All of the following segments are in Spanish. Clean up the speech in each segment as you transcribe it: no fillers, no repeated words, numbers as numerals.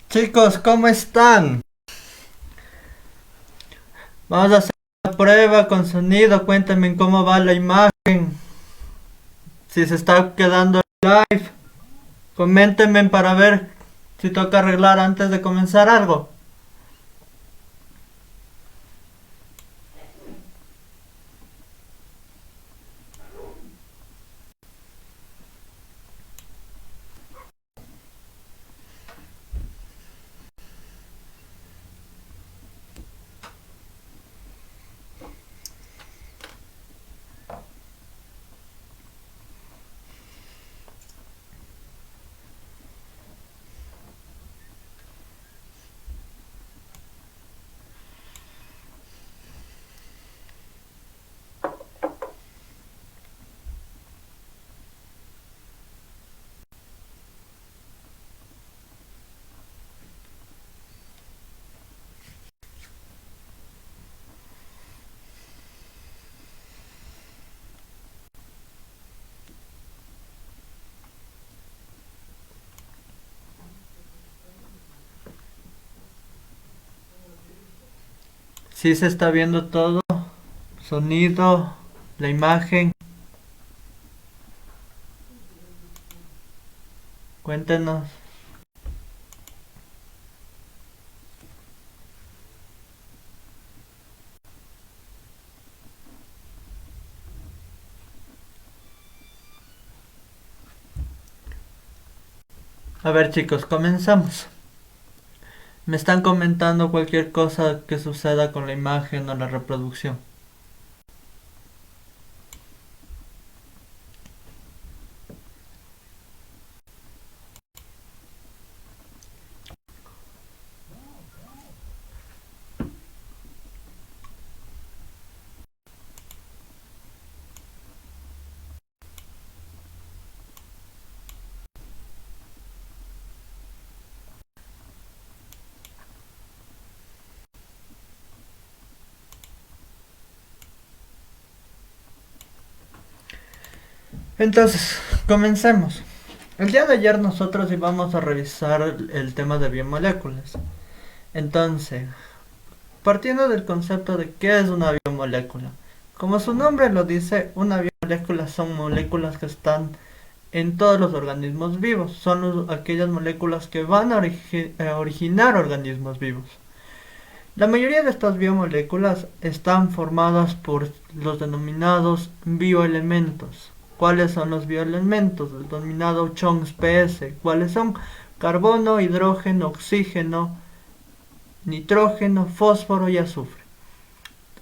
Chicos, ¿cómo están? Vamos a hacer una prueba con sonido. Cuéntenme cómo va la imagen. Si se está quedando live. Coméntenme para ver si toca arreglar antes de comenzar algo. Si se está viendo todo. Sonido, la imagen. Cuéntenos. A ver chicos, comenzamos. Me están comentando cualquier cosa que suceda con la imagen o la reproducción. Entonces, comencemos. El día de ayer nosotros íbamos a revisar el tema de biomoléculas. Entonces, partiendo del concepto de qué es una biomolécula. Como su nombre lo dice, una biomolécula son moléculas que están en todos los organismos vivos. Son aquellas moléculas que van a originar organismos vivos. La mayoría de estas biomoléculas están formadas por los denominados bioelementos. ¿Cuáles son los bioelementos? El denominado Chomsky PS. ¿Cuáles son? Carbono, hidrógeno, oxígeno, nitrógeno, fósforo y azufre.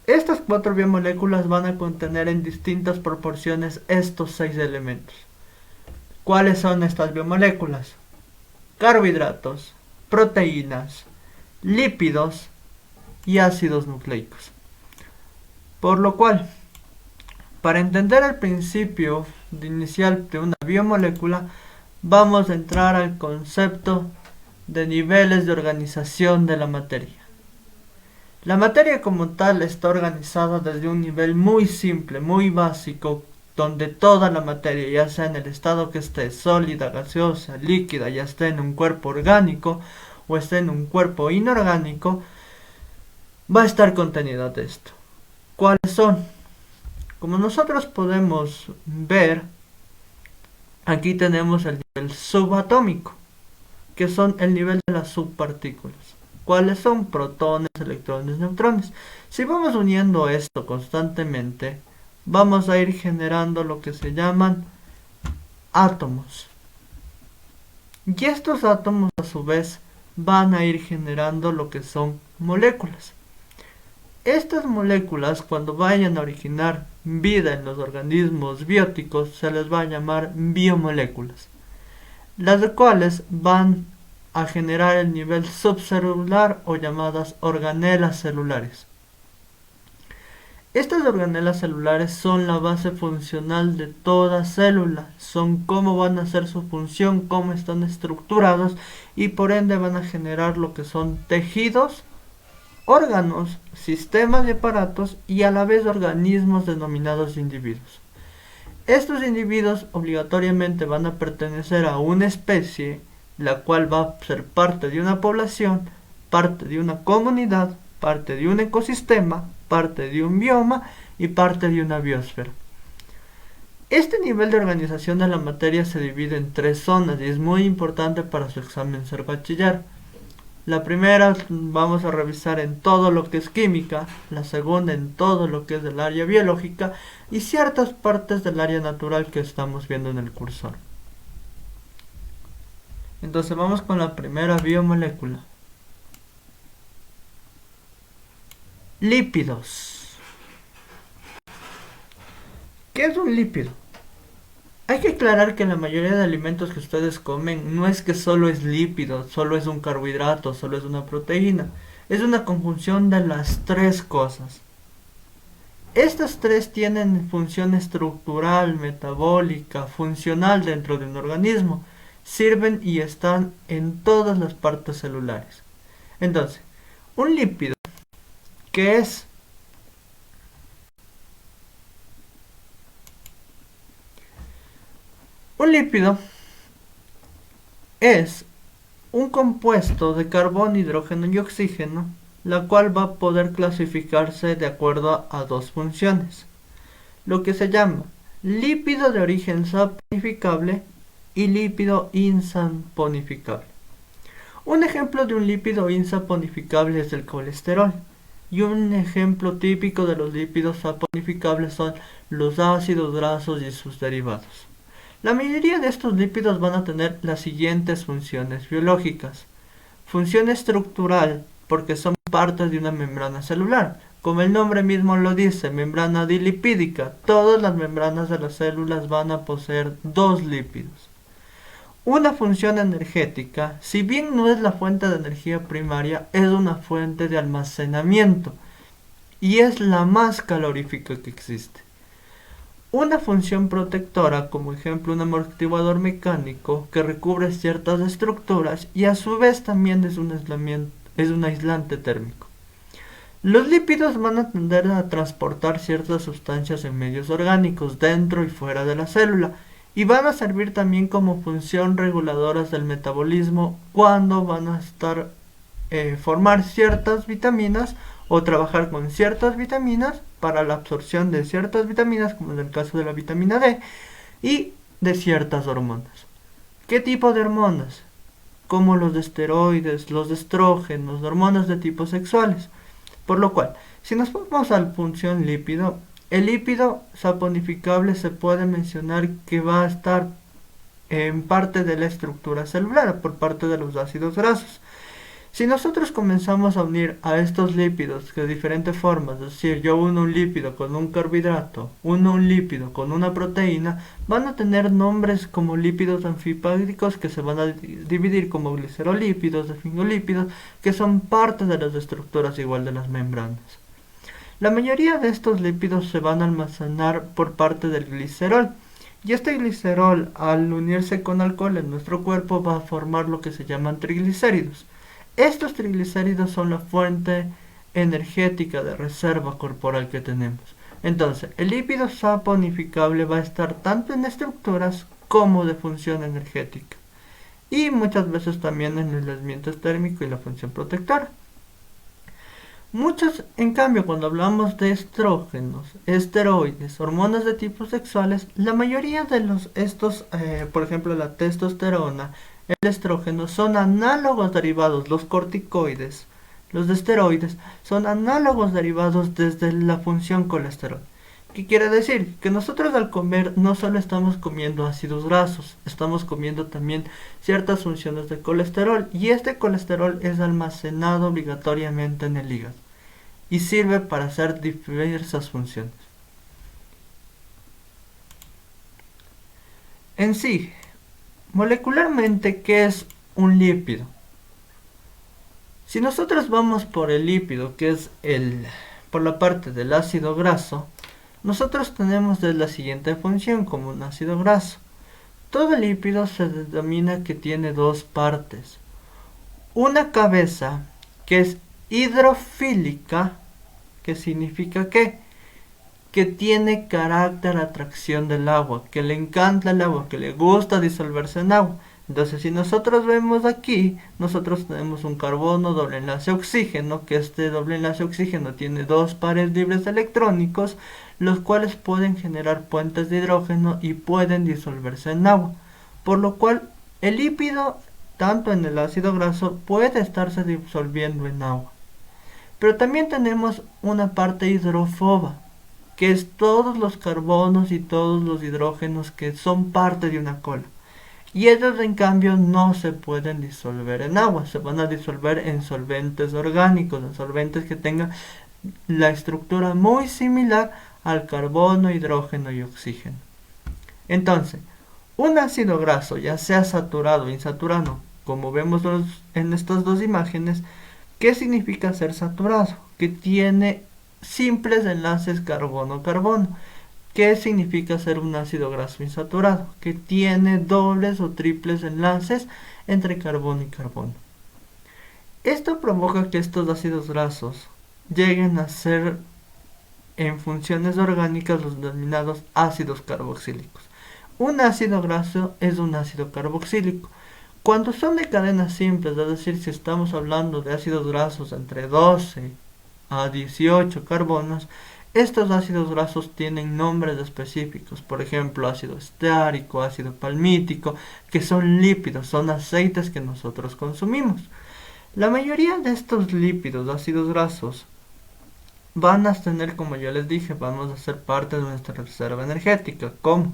Estas cuatro biomoléculas van a contener en distintas proporciones estos 6 elementos. ¿Cuáles son estas biomoléculas? Carbohidratos, proteínas, lípidos y ácidos nucleicos. Por lo cual, para entender el principio inicial de una biomolécula, vamos a entrar al concepto de niveles de organización de la materia. La materia como tal está organizada desde un nivel muy simple, muy básico, donde toda la materia, ya sea en el estado que esté, sólida, gaseosa, líquida, ya esté en un cuerpo orgánico o esté en un cuerpo inorgánico, va a estar contenida de esto. ¿Cuáles son? Como nosotros podemos ver, aquí tenemos el nivel subatómico, que son el nivel de las subpartículas. ¿Cuáles son? Protones, electrones, neutrones. Si vamos uniendo esto constantemente, vamos a ir generando lo que se llaman átomos. Y estos átomos a su vez van a ir generando lo que son moléculas. Estas moléculas, cuando vayan a originar vida en los organismos bióticos, se les va a llamar biomoléculas, las cuales van a generar el nivel subcelular o llamadas organelas celulares. Estas organelas celulares son la base funcional de toda célula, son cómo van a hacer su función, cómo están estructurados y por ende van a generar lo que son tejidos, órganos, sistemas y aparatos y a la vez organismos denominados individuos. Estos individuos obligatoriamente van a pertenecer a una especie la cual va a ser parte de una población, parte de una comunidad, parte de un ecosistema, parte de un bioma y parte de una biosfera. Este nivel de organización de la materia se divide en 3 zonas y es muy importante para su examen ser bachiller. La primera vamos a revisar en todo lo que es química, la segunda en todo lo que es del área biológica y ciertas partes del área natural que estamos viendo en el cursor. Entonces vamos con la primera biomolécula. Lípidos. ¿Qué es un lípido? Hay que aclarar que la mayoría de alimentos que ustedes comen no es que solo es lípido, solo es un carbohidrato, solo es una proteína. Es una conjunción de las 3 cosas. Estas 3 tienen función estructural, metabólica, funcional dentro de un organismo. Sirven y están en todas las partes celulares. Entonces, un lípido, ¿qué es? Un lípido es un compuesto de carbón, hidrógeno y oxígeno, la cual va a poder clasificarse de acuerdo a 2 funciones, lo que se llama lípido de origen saponificable y lípido insaponificable. Un ejemplo de un lípido insaponificable es el colesterol, y un ejemplo típico de los lípidos saponificables son los ácidos grasos y sus derivados. La mayoría de estos lípidos van a tener las siguientes funciones biológicas. Función estructural, porque son partes de una membrana celular. Como el nombre mismo lo dice, membrana dilipídica. Todas las membranas de las células van a poseer 2 lípidos. Una función energética, si bien no es la fuente de energía primaria, es una fuente de almacenamiento y es la más calorífica que existe. Una función protectora, como ejemplo un amortiguador mecánico que recubre ciertas estructuras y a su vez también es un aislante térmico. Los lípidos van a tender a transportar ciertas sustancias en medios orgánicos dentro y fuera de la célula y van a servir también como función reguladoras del metabolismo cuando van a formar ciertas vitaminas o trabajar con ciertas vitaminas para la absorción de ciertas vitaminas, como en el caso de la vitamina D, y de ciertas hormonas. ¿Qué tipo de hormonas? Como los de esteroides, los de estrógenos, hormonas de tipo sexuales. Por lo cual, si nos vamos a la función lípido, el lípido saponificable se puede mencionar que va a estar en parte de la estructura celular, por parte de los ácidos grasos. Si nosotros comenzamos a unir a estos lípidos de diferentes formas, es decir, yo uno un lípido con un carbohidrato, uno un lípido con una proteína, van a tener nombres como lípidos anfipáticos que se van a dividir como glicerolípidos, defingolípidos, que son parte de las estructuras igual de las membranas. La mayoría de estos lípidos se van a almacenar por parte del glicerol. Y este glicerol, al unirse con alcohol en nuestro cuerpo, va a formar lo que se llaman triglicéridos. Estos triglicéridos son la fuente energética de reserva corporal que tenemos. Entonces, el lípido saponificable va a estar tanto en estructuras como de función energética. Y muchas veces también en el aislamiento térmico y la función protectora. Muchos, en cambio, cuando hablamos de estrógenos, esteroides, hormonas de tipos sexuales, la mayoría de estos, por ejemplo, la testosterona, el estrógeno, son análogos derivados, los corticoides, los de esteroides, son análogos derivados desde la función colesterol. ¿Qué quiere decir? Que nosotros al comer no solo estamos comiendo ácidos grasos, estamos comiendo también ciertas funciones de colesterol y este colesterol es almacenado obligatoriamente en el hígado y sirve para hacer diversas funciones. En sí, molecularmente, ¿qué es un lípido? Si nosotros vamos por el lípido, que es por la parte del ácido graso, nosotros tenemos de la siguiente función como un ácido graso. Todo lípido se denomina que tiene 2 partes. Una cabeza que es hidrofílica, que significa que tiene carácter atracción del agua, que le encanta el agua, que le gusta disolverse en agua. Entonces, si nosotros vemos aquí, nosotros tenemos un carbono doble enlace oxígeno, que este doble enlace oxígeno tiene dos pares libres electrónicos, los cuales pueden generar puentes de hidrógeno y pueden disolverse en agua, por lo cual el lípido, tanto en el ácido graso, puede estarse disolviendo en agua. Pero también tenemos una parte hidrofoba, que es todos los carbonos y todos los hidrógenos que son parte de una cola. Y ellos en cambio no se pueden disolver en agua, se van a disolver en solventes orgánicos, en solventes que tengan la estructura muy similar al carbono, hidrógeno y oxígeno. Entonces, un ácido graso, ya sea saturado o insaturado, como vemos en estas dos imágenes, ¿qué significa ser saturado? Que tiene simples enlaces carbono-carbono. ¿Qué significa ser un ácido graso insaturado? Que tiene dobles o triples enlaces entre carbono y carbono. Esto provoca que estos ácidos grasos lleguen a ser en funciones orgánicas los denominados ácidos carboxílicos. Un ácido graso es un ácido carboxílico. Cuando son de cadenas simples, es decir, si estamos hablando de ácidos grasos entre 12 a 18 carbonos, estos ácidos grasos tienen nombres específicos, por ejemplo, ácido esteárico, ácido palmítico, que son lípidos, son aceites que nosotros consumimos. La mayoría de estos lípidos, ácidos grasos, van a tener, como yo les dije, vamos a ser parte de nuestra reserva energética. ¿Cómo?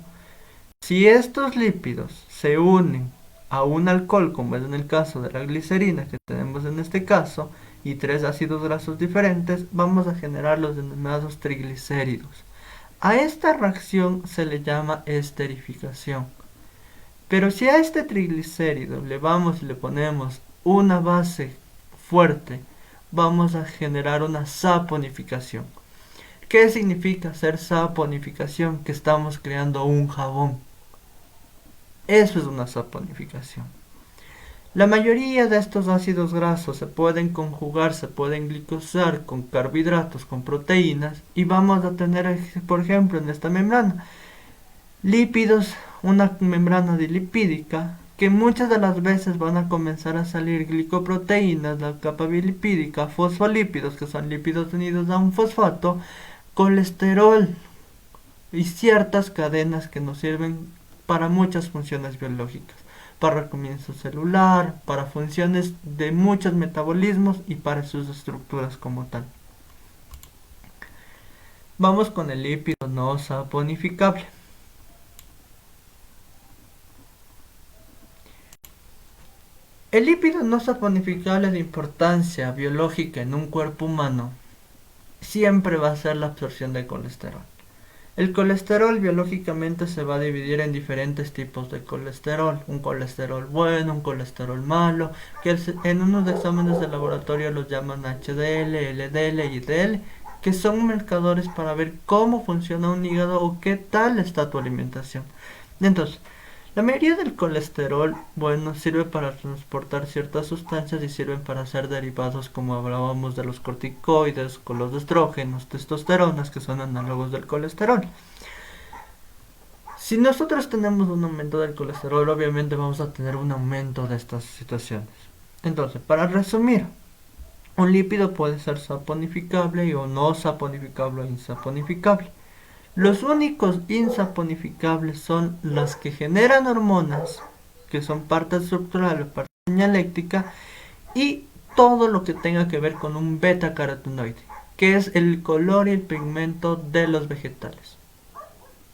Si estos lípidos se unen a un alcohol, como es en el caso de la glicerina que tenemos en este caso, y tres ácidos grasos diferentes, vamos a generar los denominados triglicéridos. A esta reacción se le llama esterificación. Pero si a este triglicérido le vamos y le ponemos una base fuerte, vamos a generar una saponificación. ¿Qué significa hacer saponificación? Que estamos creando un jabón. Eso es una saponificación. La mayoría de estos ácidos grasos se pueden conjugar, se pueden glicosar con carbohidratos, con proteínas, y vamos a tener, por ejemplo, en esta membrana, lípidos, una membrana dilipídica, que muchas de las veces van a comenzar a salir glicoproteínas, la capa bilipídica, fosfolípidos, que son lípidos unidos a un fosfato, colesterol y ciertas cadenas que nos sirven para muchas funciones biológicas, para el comienzo celular, para funciones de muchos metabolismos y para sus estructuras como tal. Vamos con el lípido no saponificable. El lípido no saponificable de importancia biológica en un cuerpo humano siempre va a ser la absorción de colesterol. El colesterol biológicamente se va a dividir en diferentes tipos de colesterol. Un colesterol bueno, un colesterol malo, que en unos exámenes de laboratorio los llaman HDL, LDL y DL, que son marcadores para ver cómo funciona un hígado o qué tal está tu alimentación. Entonces, la mayoría del colesterol bueno sirve para transportar ciertas sustancias y sirven para hacer derivados, como hablábamos de los corticoides, con los estrógenos, testosteronas, que son análogos del colesterol. Si nosotros tenemos un aumento del colesterol, obviamente vamos a tener un aumento de estas situaciones. Entonces, para resumir, un lípido puede ser saponificable o no saponificable o insaponificable. Los únicos insaponificables son las que generan hormonas, que son parte estructural o parte señaléctica, y todo lo que tenga que ver con un beta-carotenoide, que es el color y el pigmento de los vegetales.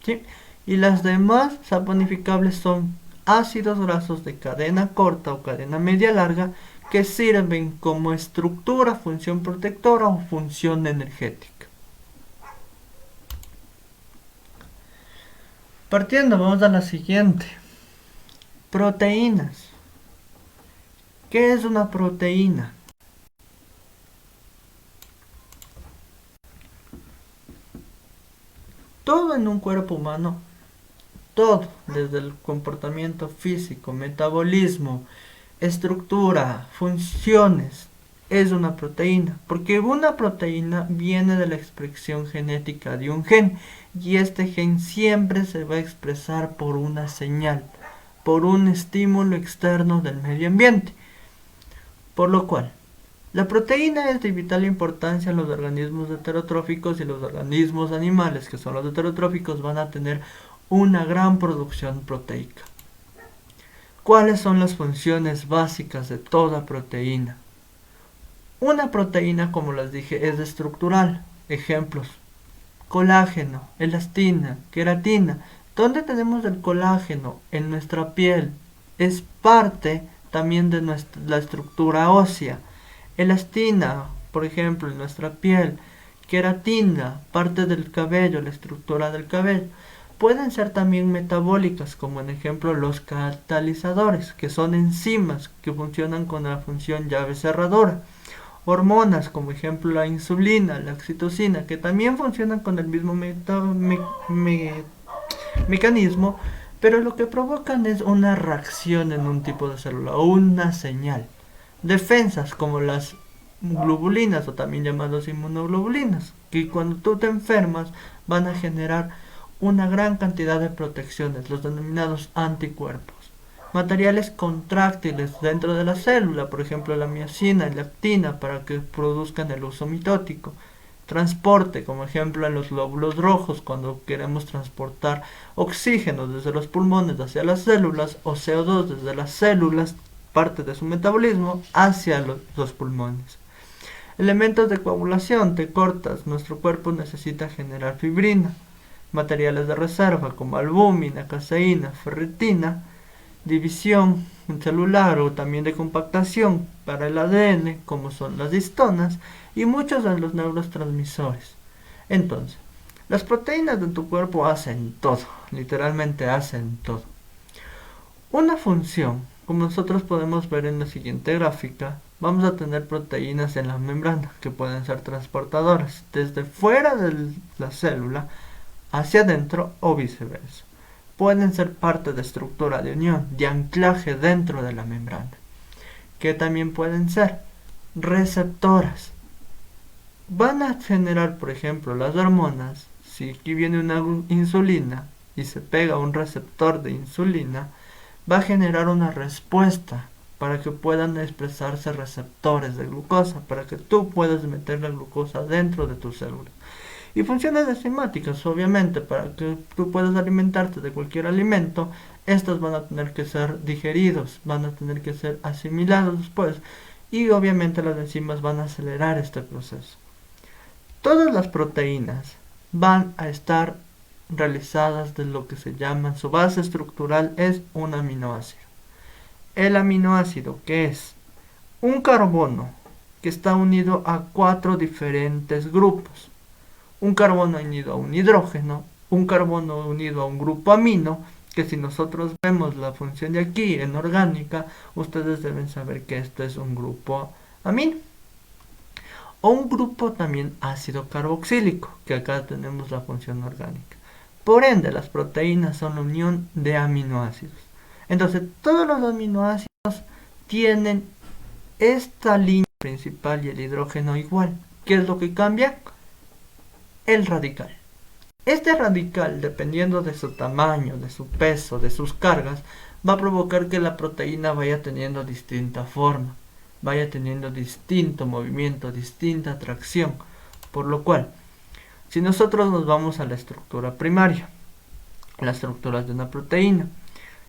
¿Sí? Y las demás saponificables son ácidos grasos de cadena corta o cadena media larga, que sirven como estructura, función protectora o función energética. Partiendo, vamos a la siguiente. Proteínas. ¿Qué es una proteína? Todo en un cuerpo humano, todo, desde el comportamiento físico, metabolismo, estructura, funciones, es una proteína, porque una proteína viene de la expresión genética de un gen, y este gen siempre se va a expresar por una señal. por un estímulo externo del medio ambiente. Por lo cual, la proteína es de vital importancia en los organismos heterotróficos, y los organismos animales, que son los heterotróficos, van a tener una gran producción proteica. ¿Cuáles son las funciones básicas de toda proteína? Una proteína, como les dije, es estructural. Ejemplos: colágeno, elastina, queratina. ¿Dónde tenemos el colágeno? En nuestra piel. Es parte también de la estructura ósea. Elastina, por ejemplo, en nuestra piel. Queratina, parte del cabello, la estructura del cabello. Pueden ser también metabólicas, como en ejemplo los catalizadores, que son enzimas que funcionan con la función llave cerradora. Hormonas, como ejemplo la insulina, la oxitocina, que también funcionan con el mismo mecanismo, pero lo que provocan es una reacción en un tipo de célula o una señal. Defensas, como las globulinas, o también llamadas inmunoglobulinas, que cuando tú te enfermas van a generar una gran cantidad de protecciones, los denominados anticuerpos. Materiales contráctiles dentro de la célula, por ejemplo la miosina y la actina, para que produzcan el uso mitótico. Transporte, como ejemplo en los glóbulos rojos, cuando queremos transportar oxígeno desde los pulmones hacia las células, o CO2 desde las células, parte de su metabolismo, hacia los pulmones. Elementos de coagulación: te cortas, nuestro cuerpo necesita generar fibrina. Materiales de reserva como albúmina, caseína, ferritina. División celular o también de compactación para el ADN, como son las histonas, y muchos de los neurotransmisores. Entonces, las proteínas de tu cuerpo hacen todo, literalmente hacen todo. Una función, como nosotros podemos ver en la siguiente gráfica, vamos a tener proteínas en la membrana que pueden ser transportadoras desde fuera de la célula hacia adentro o viceversa. Pueden ser parte de estructura de unión, de anclaje dentro de la membrana, que también pueden ser receptoras. Van a generar, por ejemplo, las hormonas. Si aquí viene una insulina y se pega a un receptor de insulina, va a generar una respuesta para que puedan expresarse receptores de glucosa, para que tú puedas meter la glucosa dentro de tu célula. Y funciones enzimáticas, obviamente, para que tú puedas alimentarte de cualquier alimento, estos van a tener que ser digeridos, van a tener que ser asimilados después, y obviamente las enzimas van a acelerar este proceso. Todas las proteínas van a estar realizadas de lo que se llama, su base estructural es un aminoácido. El aminoácido, que es un carbono que está unido a 4 diferentes grupos. Un carbono unido a un hidrógeno, un carbono unido a un grupo amino, que si nosotros vemos la función de aquí en orgánica, ustedes deben saber que esto es un grupo amino. O un grupo también ácido carboxílico, que acá tenemos la función orgánica. Por ende, las proteínas son la unión de aminoácidos. Entonces, todos los aminoácidos tienen esta línea principal y el hidrógeno igual. ¿Qué es lo que cambia? El radical. Este radical, dependiendo de su tamaño, de su peso, de sus cargas, va a provocar que la proteína vaya teniendo distinta forma, vaya teniendo distinto movimiento, distinta atracción. Por lo cual, si nosotros nos vamos a la estructura primaria, la estructura de una proteína,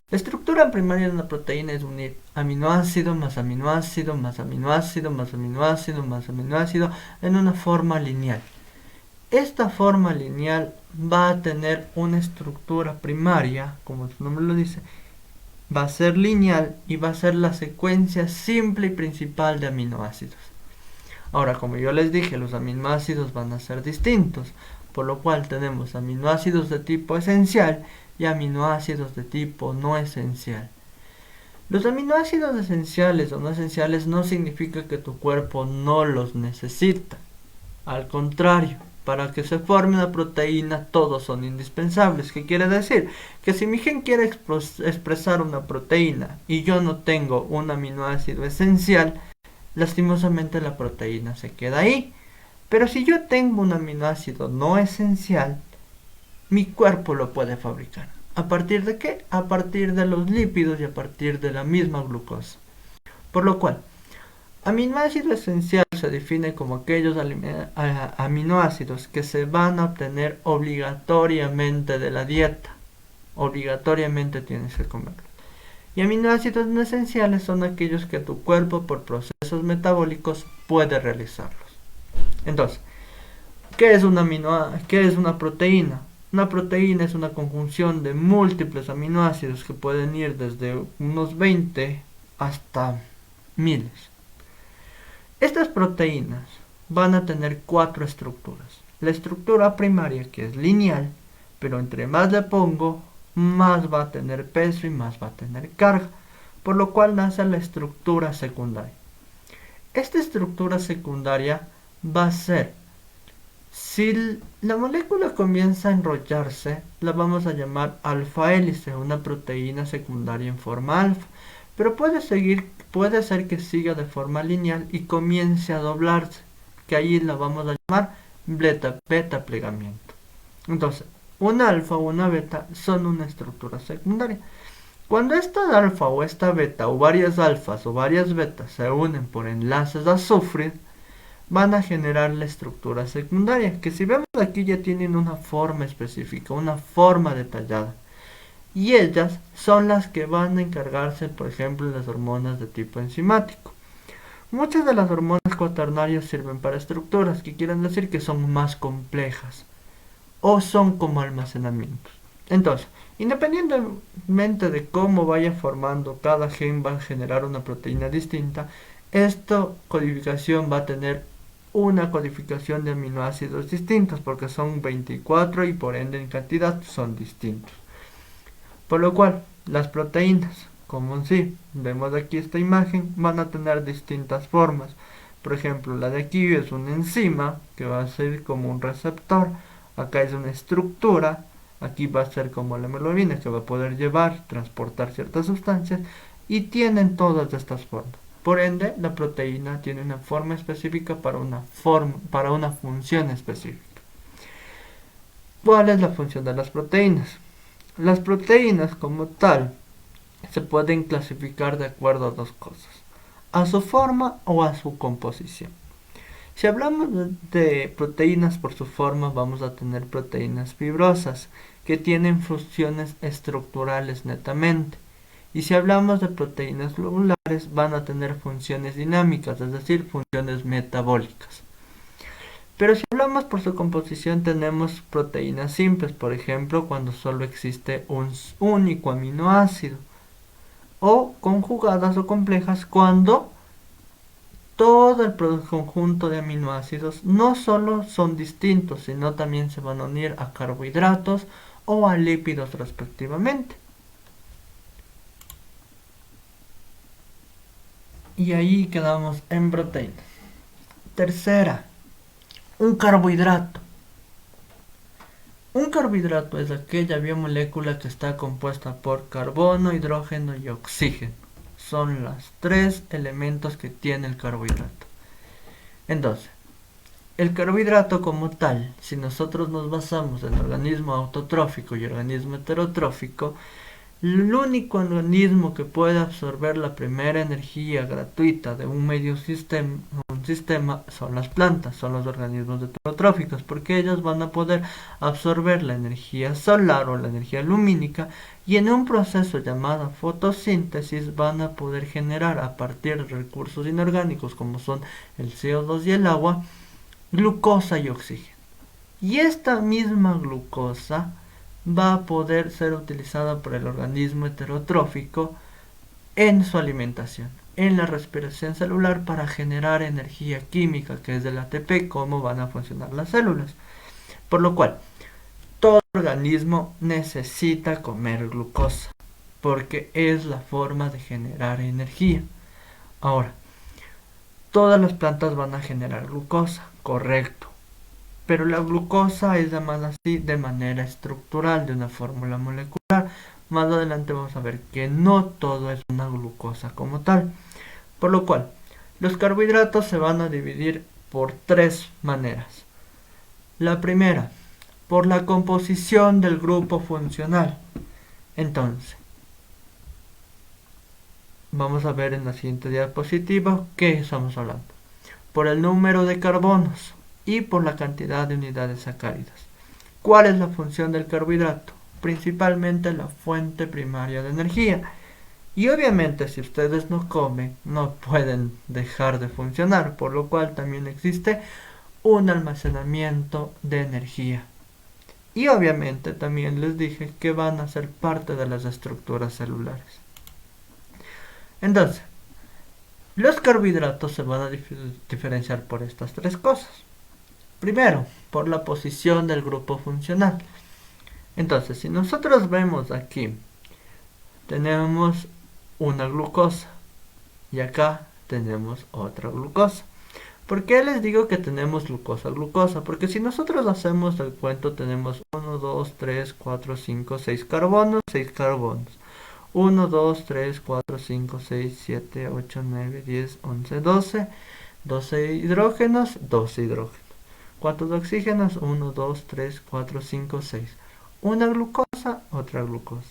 la estructura primaria de una proteína es unir aminoácido más aminoácido más aminoácido más aminoácido más aminoácido en una forma lineal. Esta forma lineal va a tener una estructura primaria, como su nombre lo dice, va a ser lineal y va a ser la secuencia simple y principal de aminoácidos. Ahora, como yo les dije, los aminoácidos van a ser distintos, por lo cual tenemos aminoácidos de tipo esencial y aminoácidos de tipo no esencial. Los aminoácidos esenciales o no esenciales no significa que tu cuerpo no los necesita. Al contrario, para que se forme una proteína todos son indispensables. ¿Qué quiere decir? Que si mi gen quiere expresar una proteína y yo no tengo un aminoácido esencial, lastimosamente la proteína se queda ahí. Pero si yo tengo un aminoácido no esencial, mi cuerpo lo puede fabricar. ¿A partir de qué? A partir de los lípidos y a partir de la misma glucosa. Por lo cual, aminoácido esencial se define como aquellos aminoácidos que se van a obtener obligatoriamente de la dieta. Obligatoriamente tienes que comerlos. Y aminoácidos no esenciales son aquellos que tu cuerpo por procesos metabólicos puede realizarlos. Entonces, ¿qué es una proteína? Una proteína es una conjunción de múltiples aminoácidos que pueden ir desde unos 20 hasta miles. Estas proteínas van a tener 4 estructuras. La estructura primaria, que es lineal, pero entre más le pongo, más va a tener peso y más va a tener carga, por lo cual nace la estructura secundaria. Esta estructura secundaria va a ser, si la molécula comienza a enrollarse, la vamos a llamar alfa hélice, una proteína secundaria en forma alfa, pero puede ser que siga de forma lineal y comience a doblarse, que ahí la vamos a llamar beta plegamiento. Entonces, un alfa o una beta son una estructura secundaria. Cuando esta alfa o esta beta o varias alfas o varias betas se unen por enlaces azufre, van a generar la estructura secundaria, que si vemos aquí ya tienen una forma específica, una forma detallada. Y ellas son las que van a encargarse, por ejemplo, de las hormonas de tipo enzimático. Muchas de las hormonas cuaternarias sirven para estructuras que quieren decir que son más complejas o son como almacenamientos. Entonces, independientemente de cómo vaya formando, cada gen va a generar una proteína distinta. Esta codificación va a tener una codificación de aminoácidos distintos porque son 24 y por ende en cantidad son distintos. Por lo cual, las proteínas, como en sí, vemos aquí esta imagen, van a tener distintas formas. Por ejemplo, la de aquí es una enzima que va a ser como un receptor. Acá es una estructura. Aquí va a ser como la hemoglobina que va a poder llevar, transportar ciertas sustancias. Y tienen todas estas formas. Por ende, la proteína tiene una forma específica para una función específica. ¿Cuál es la función de las proteínas? Las proteínas como tal se pueden clasificar de acuerdo a dos cosas, a su forma o a su composición. Si hablamos de proteínas por su forma, vamos a tener proteínas fibrosas que tienen funciones estructurales netamente. Y si hablamos de proteínas globulares, van a tener funciones dinámicas, es decir, funciones metabólicas. Pero si hablamos por su composición, tenemos proteínas simples, por ejemplo, cuando solo existe un único aminoácido, o conjugadas o complejas cuando todo el conjunto de aminoácidos no solo son distintos, sino también se van a unir a carbohidratos o a lípidos respectivamente. Y ahí quedamos en proteínas. Tercera, un carbohidrato. Un carbohidrato es aquella biomolécula que está compuesta por carbono, hidrógeno y oxígeno. Son los 3 elementos que tiene el carbohidrato. Entonces, el carbohidrato como tal, si nosotros nos basamos en organismo autotrófico y organismo heterotrófico, el único organismo que puede absorber la primera energía gratuita de un sistema son las plantas, son los organismos heterotróficos, porque ellos van a poder absorber la energía solar o la energía lumínica y en un proceso llamado fotosíntesis van a poder generar a partir de recursos inorgánicos como son el CO2 y el agua, glucosa y oxígeno. Y esta misma glucosa va a poder ser utilizada por el organismo heterotrófico en su alimentación, en la respiración celular para generar energía química que es del ATP, cómo van a funcionar las células. Por lo cual, todo organismo necesita comer glucosa, porque es la forma de generar energía. Ahora, todas las plantas van a generar glucosa, correcto. Pero la glucosa es llamada así de manera estructural, de una fórmula molecular. Más adelante vamos a ver que no todo es una glucosa como tal. Por lo cual, los carbohidratos se van a dividir por 3 maneras. La primera, por la composición del grupo funcional. Entonces, vamos a ver en la siguiente diapositiva qué estamos hablando. Por el número de carbonos y por la cantidad de unidades sacáridas. ¿Cuál es la función del carbohidrato? Principalmente la fuente primaria de energía. Y obviamente si ustedes no comen, no pueden dejar de funcionar, por lo cual también existe un almacenamiento de energía. Y obviamente también les dije que van a ser parte de las estructuras celulares. Entonces, los carbohidratos se van a diferenciar por estas tres cosas. Primero, por la posición del grupo funcional. Entonces, si nosotros vemos aquí, tenemos una glucosa y acá tenemos otra glucosa. ¿Por qué les digo que tenemos glucosa? Porque si nosotros hacemos el cuento, tenemos 1, 2, 3, 4, 5, 6 carbonos, 6 carbonos. 1, 2, 3, 4, 5, 6, 7, 8, 9, 10, 11, 12. 12 hidrógenos, 12 hidrógenos. ¿Cuántos oxígenos? 1, 2, 3, 4, 5, 6. Una glucosa, otra glucosa.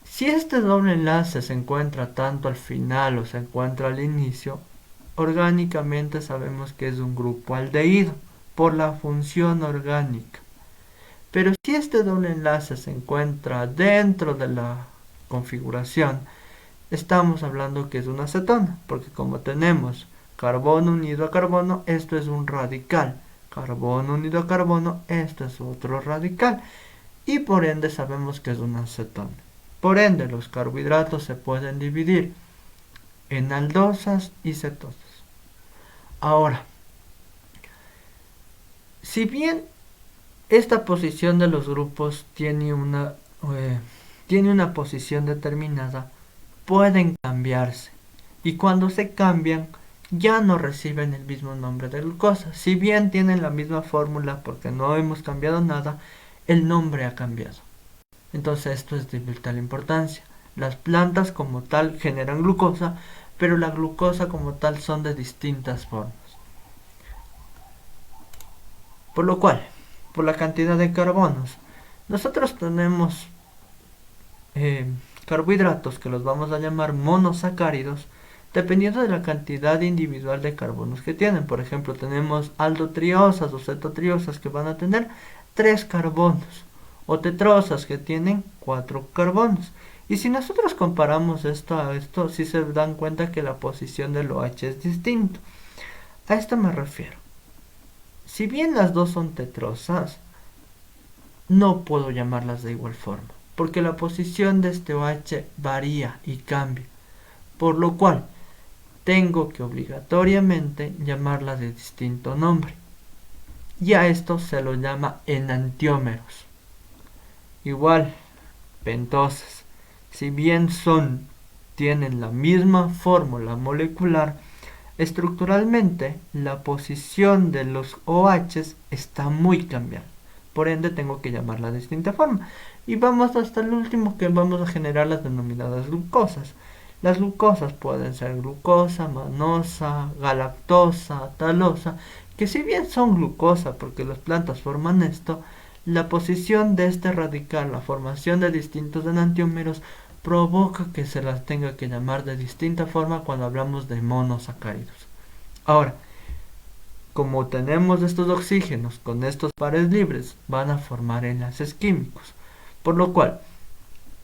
Si este doble enlace se encuentra tanto al final o se encuentra al inicio, orgánicamente sabemos que es un grupo aldehído por la función orgánica. Pero si este doble enlace se encuentra dentro de la configuración, estamos hablando que es una acetona, porque como tenemos carbono unido a carbono, esto es un radical. Carbono unido a carbono, esto es otro radical. Y por ende sabemos que es una acetona. Por ende, los carbohidratos se pueden dividir en aldosas y cetosas. Ahora, si bien esta posición de los grupos tiene una posición determinada, pueden cambiarse. Y cuando se cambian, ya no reciben el mismo nombre de glucosa. Si bien tienen la misma fórmula porque no hemos cambiado nada, el nombre ha cambiado. Entonces esto es de vital importancia. Las plantas como tal generan glucosa, pero la glucosa como tal son de distintas formas. Por lo cual, por la cantidad de carbonos, nosotros tenemos carbohidratos que los vamos a llamar monosacáridos, dependiendo de la cantidad individual de carbonos que tienen. Por ejemplo, tenemos aldotriosas o cetotriosas que van a tener 3 carbonos, o tetrosas que tienen 4 carbonos. Y si nosotros comparamos esto a esto, sí se dan cuenta que la posición del OH es distinto. A esto me refiero. Si bien las dos son tetrosas, no puedo llamarlas de igual forma, porque la posición de este OH varía y cambia, por lo cual tengo que obligatoriamente llamarla de distinto nombre. Y a esto se lo llama enantiómeros. Igual, pentosas, si bien tienen la misma fórmula molecular, estructuralmente la posición de los OHs está muy cambiada. Por ende tengo que llamarla de distinta forma. Y vamos hasta el último, que vamos a generar las denominadas glucosas. Las glucosas pueden ser glucosa, manosa, galactosa, talosa, que si bien son glucosa porque las plantas forman esto, la posición de este radical, la formación de distintos enantiómeros, provoca que se las tenga que llamar de distinta forma cuando hablamos de monosacáridos. Ahora, como tenemos estos oxígenos con estos pares libres, van a formar enlaces químicos. Por lo cual,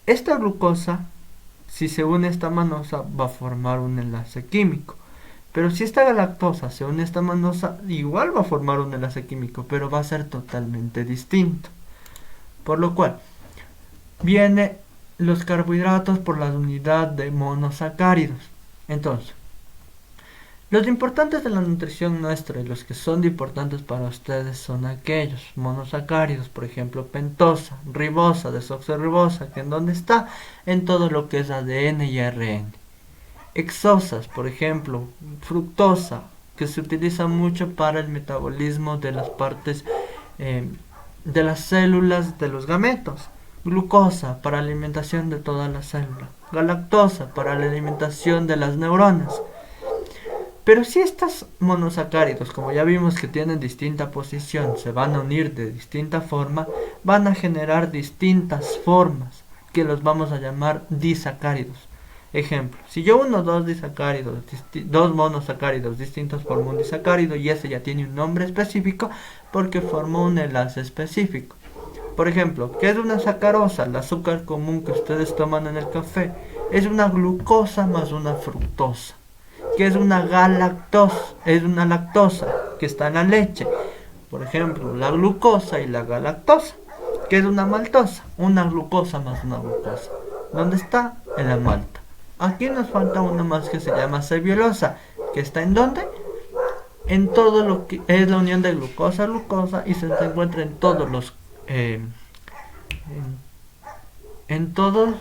esta glucosa, si se une a esta manosa, va a formar un enlace químico. Pero si esta galactosa se une a esta manosa, igual va a formar un enlace químico, pero va a ser totalmente distinto. Por lo cual, viene los carbohidratos por la unidad de monosacáridos. Entonces, los importantes de la nutrición nuestra y los que son importantes para ustedes son aquellos monosacáridos, por ejemplo, pentosa, ribosa, desoxirribosa, que en donde está en todo lo que es ADN y ARN. Hexosas, por ejemplo, fructosa, que se utiliza mucho para el metabolismo de las partes de las células de los gametos. Glucosa, para la alimentación de toda la célula. Galactosa, para la alimentación de las neuronas. Pero si estos monosacáridos, como ya vimos que tienen distinta posición, se van a unir de distinta forma, van a generar distintas formas. que los vamos a llamar disacáridos. Ejemplo, si yo uno dos disacáridos, dos monosacáridos distintos formo un disacárido y ese ya tiene un nombre específico porque formó un enlace específico. Por ejemplo, ¿qué es una sacarosa? El azúcar común que ustedes toman en el café es una glucosa más una fructosa. ¿Qué es una galactosa? Es una lactosa que está en la leche. Por ejemplo, la glucosa y la galactosa. ¿Qué es una maltosa? Una glucosa más una glucosa. ¿Dónde está? En la malta. Aquí nos falta una más que se llama celulosa, que está en ¿dónde? En todo lo que es la unión de glucosa a glucosa y se encuentra en todos los en todos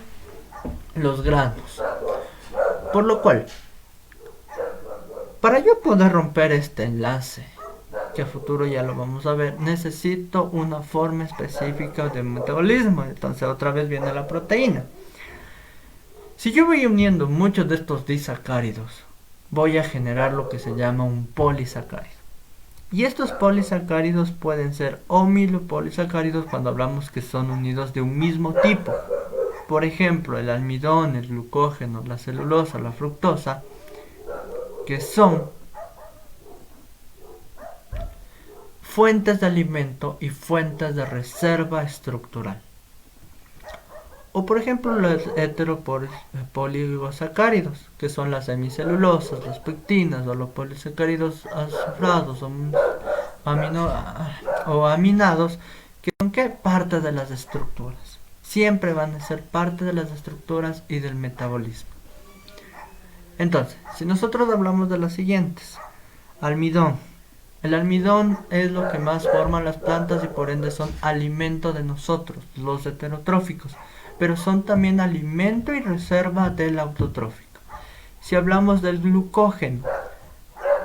los granos. Por lo cual, para yo poder romper este enlace, que a futuro ya lo vamos a ver, necesito una forma específica de metabolismo. Entonces otra vez viene la proteína. Si yo voy uniendo muchos de estos disacáridos, voy a generar lo que se llama un polisacárido. Y estos polisacáridos pueden ser homilopolisacáridos cuando hablamos que son unidos de un mismo tipo. Por ejemplo, el almidón, el glucógeno, la celulosa, la fructosa, que son fuentes de alimento y fuentes de reserva estructural. O por ejemplo los heteropoligosacáridos, que son las hemicelulosas, las pectinas o los polisacáridos azufrados o aminados, que son ¿qué? Parte de las estructuras. Siempre van a ser parte de las estructuras y del metabolismo. Entonces, si nosotros hablamos de las siguientes, almidón. El almidón es lo que más forman las plantas y por ende son alimento de nosotros, los heterotróficos, pero son también alimento y reserva del autotrófico. Si hablamos del glucógeno,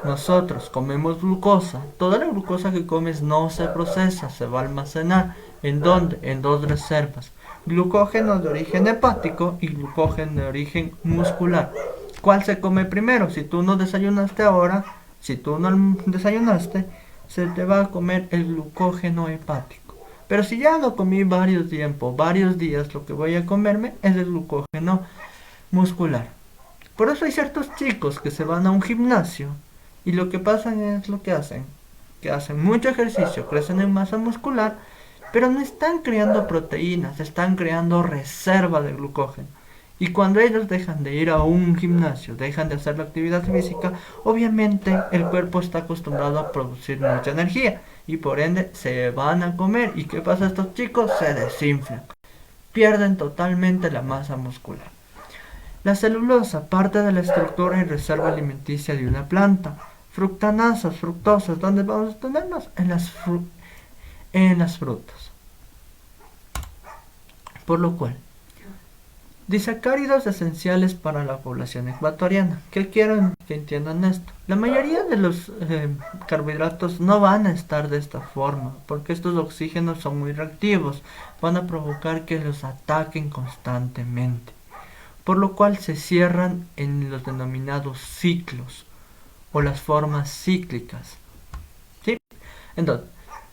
nosotros comemos glucosa, toda la glucosa que comes no se procesa, se va a almacenar. ¿En dónde? En dos reservas, glucógeno de origen hepático y glucógeno de origen muscular. ¿Cuál se come primero? Si tú no desayunaste ahora, si tú no desayunaste, se te va a comer el glucógeno hepático. Pero si ya lo comí varios días, lo que voy a comerme es el glucógeno muscular. Por eso hay ciertos chicos que se van a un gimnasio y lo que pasa es lo que hacen mucho ejercicio, crecen en masa muscular, pero no están creando proteínas, están creando reserva de glucógeno. Y cuando ellos dejan de ir a un gimnasio, dejan de hacer la actividad física, obviamente el cuerpo está acostumbrado a producir mucha energía y por ende se van a comer. ¿Y qué pasa a estos chicos? Se desinflan, pierden totalmente la masa muscular. La celulosa, parte de la estructura y reserva alimenticia de una planta. Fructanasas, fructosas, ¿dónde vamos a tenerlas? En las frutas. Por lo cual, disacáridos esenciales para la población ecuatoriana. ¿Qué quiero que entiendan esto? La mayoría de los carbohidratos no van a estar de esta forma, porque estos oxígenos son muy reactivos, van a provocar que los ataquen constantemente, por lo cual se cierran en los denominados ciclos o las formas cíclicas. ¿Sí? Entonces,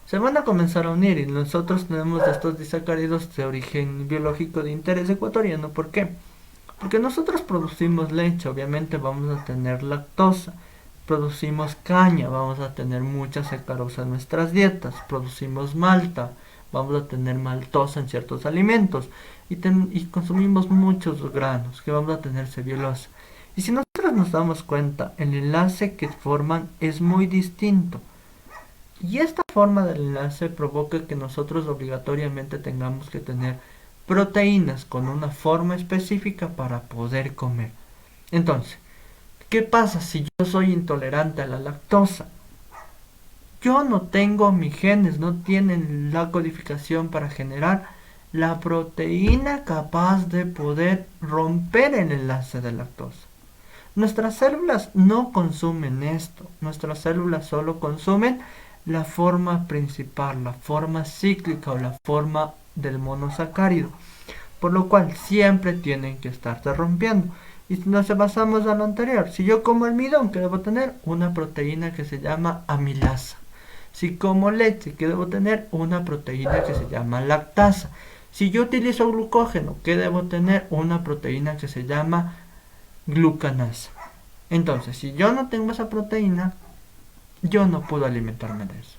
se van a comenzar a unir y nosotros tenemos estos disacáridos de origen biológico de interés ecuatoriano. ¿Por qué? Porque nosotros producimos leche, obviamente vamos a tener lactosa, producimos caña, vamos a tener mucha sacarosa en nuestras dietas, producimos malta, vamos a tener maltosa en ciertos alimentos y consumimos muchos granos, que vamos a tener celulosa. Y si nosotros nos damos cuenta, el enlace que forman es muy distinto. Y esta forma del enlace provoca que nosotros obligatoriamente tengamos que tener proteínas con una forma específica para poder comer. Entonces, ¿qué pasa si yo soy intolerante a la lactosa? Yo no tengo mis genes, no tienen la codificación para generar la proteína capaz de poder romper el enlace de lactosa. Nuestras células no consumen esto, nuestras células solo consumen la forma principal, la forma cíclica o la forma del monosacárido, por lo cual siempre tienen que estarse rompiendo. Y si nos basamos a lo anterior, si yo como almidón, ¿qué debo tener? Una proteína que se llama amilasa. Si como leche, ¿qué debo tener? Una proteína que se llama lactasa. Si yo utilizo glucógeno, ¿qué debo tener? Una proteína que se llama glucanasa. Entonces, si yo no tengo esa proteína, yo no puedo alimentarme de eso.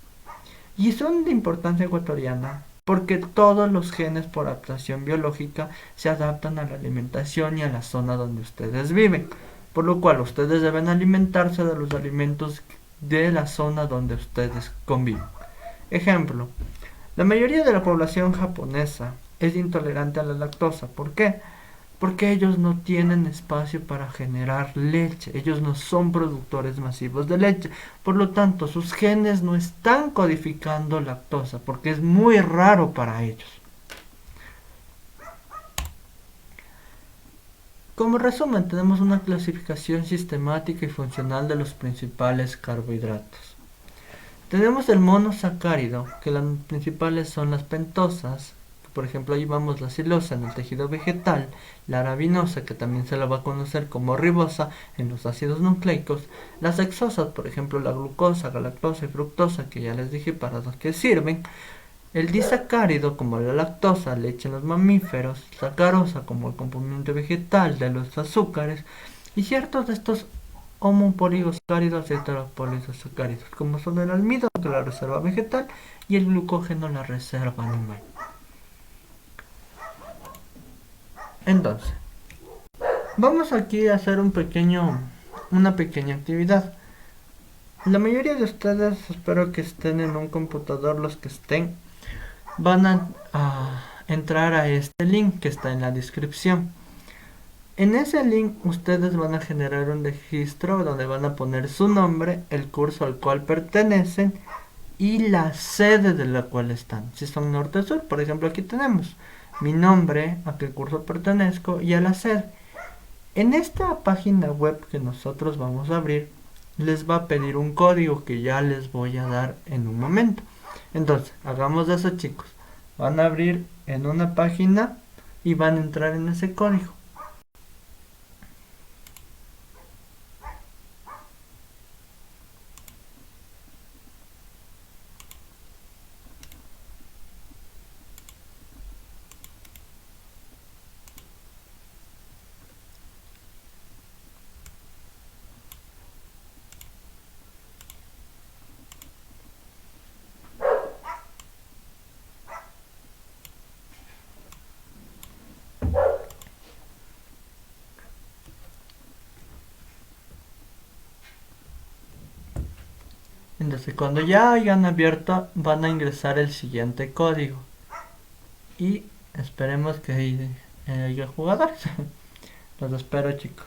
Y son de importancia ecuatoriana porque todos los genes por adaptación biológica se adaptan a la alimentación y a la zona donde ustedes viven. Por lo cual ustedes deben alimentarse de los alimentos de la zona donde ustedes conviven. Ejemplo, la mayoría de la población japonesa es intolerante a la lactosa. ¿Por qué? Porque ellos no tienen espacio para generar leche, ellos no son productores masivos de leche, por lo tanto sus genes no están codificando lactosa, porque es muy raro para ellos. Como resumen, tenemos una clasificación sistemática y funcional de los principales carbohidratos. Tenemos el monosacárido, que las principales son las pentosas. Por ejemplo, ahí vamos la silosa en el tejido vegetal, la arabinosa, que también se la va a conocer como ribosa en los ácidos nucleicos, las hexosas, por ejemplo, la glucosa, galactosa y fructosa, que ya les dije para los que sirven, el disacárido, como la lactosa, leche en los mamíferos, sacarosa, como el componente vegetal de los azúcares, y ciertos de estos homopoligosacáridos y heteropolisacáridos, como son el almidón, que es la reserva vegetal, y el glucógeno, la reserva animal. Entonces, vamos aquí a hacer una pequeña actividad. La mayoría de ustedes, espero que estén en un computador, los que estén, van a entrar a este link que está en la descripción. En ese link ustedes van a generar un registro donde van a poner su nombre, el curso al cual pertenecen y la sede de la cual están. Si son norte-sur, por ejemplo, aquí tenemos mi nombre, a qué curso pertenezco y a la sede. En esta página web que nosotros vamos a abrir, les va a pedir un código que ya les voy a dar en un momento. Entonces, hagamos eso, chicos. Van a abrir en una página y van a entrar en ese código. Entonces, cuando ya hayan abierto, van a ingresar el siguiente código. Y esperemos que haya jugadores. Los espero, chicos.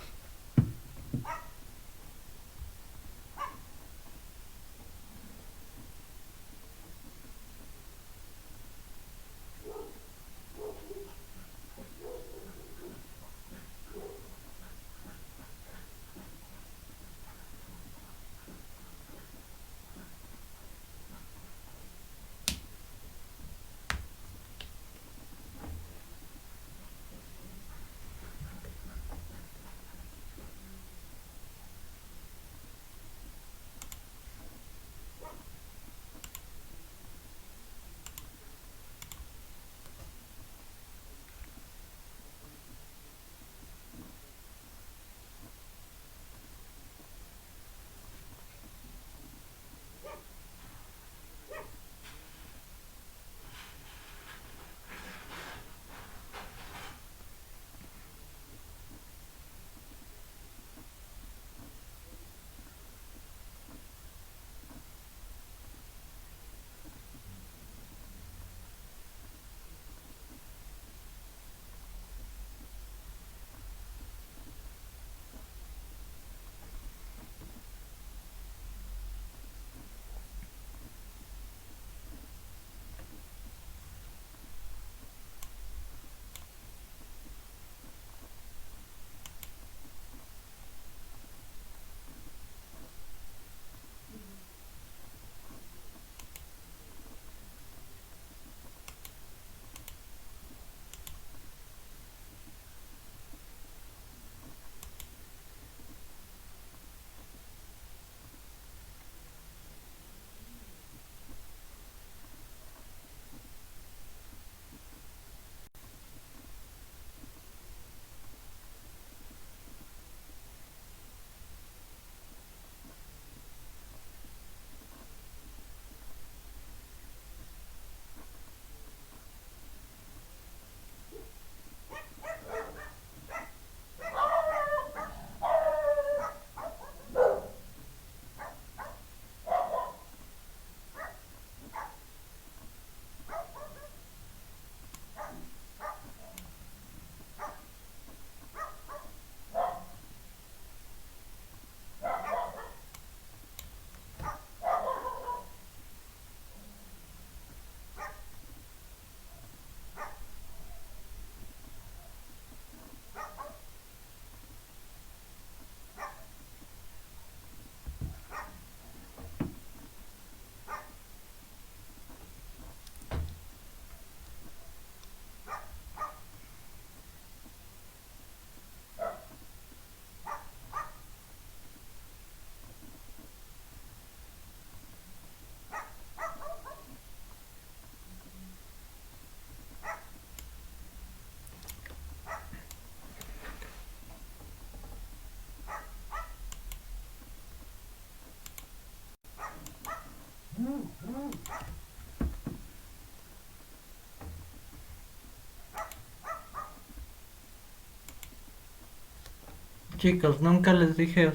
Chicos, nunca les dije, o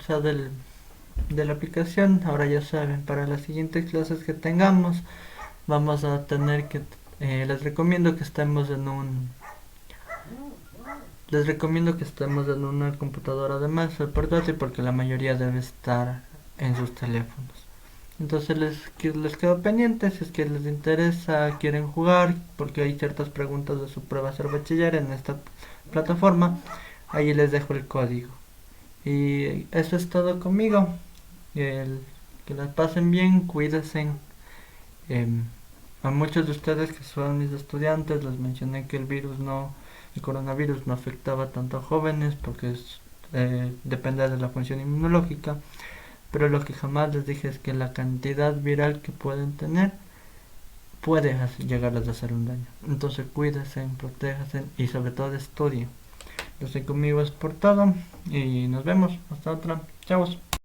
sea, de la aplicación, ahora ya saben, para las siguientes clases que tengamos, vamos a tener que, les recomiendo que estemos en una computadora de mesa portátil porque la mayoría debe estar en sus teléfonos. Entonces les quedo pendiente si es que les interesa, quieren jugar, porque hay ciertas preguntas de su prueba ser bachiller en esta plataforma. Ahí les dejo el código. Y eso es todo conmigo. Que las pasen bien, cuídense. Em, a muchos de ustedes que son mis estudiantes les mencioné que el coronavirus no afectaba tanto a jóvenes porque depende de la función inmunológica. Pero lo que jamás les dije es que la cantidad viral que pueden tener puede llegarles a hacer un daño. Entonces cuídense, protéjanse y sobre todo estudien. Yo sé conmigo es por todo y nos vemos. Hasta otra. Chao.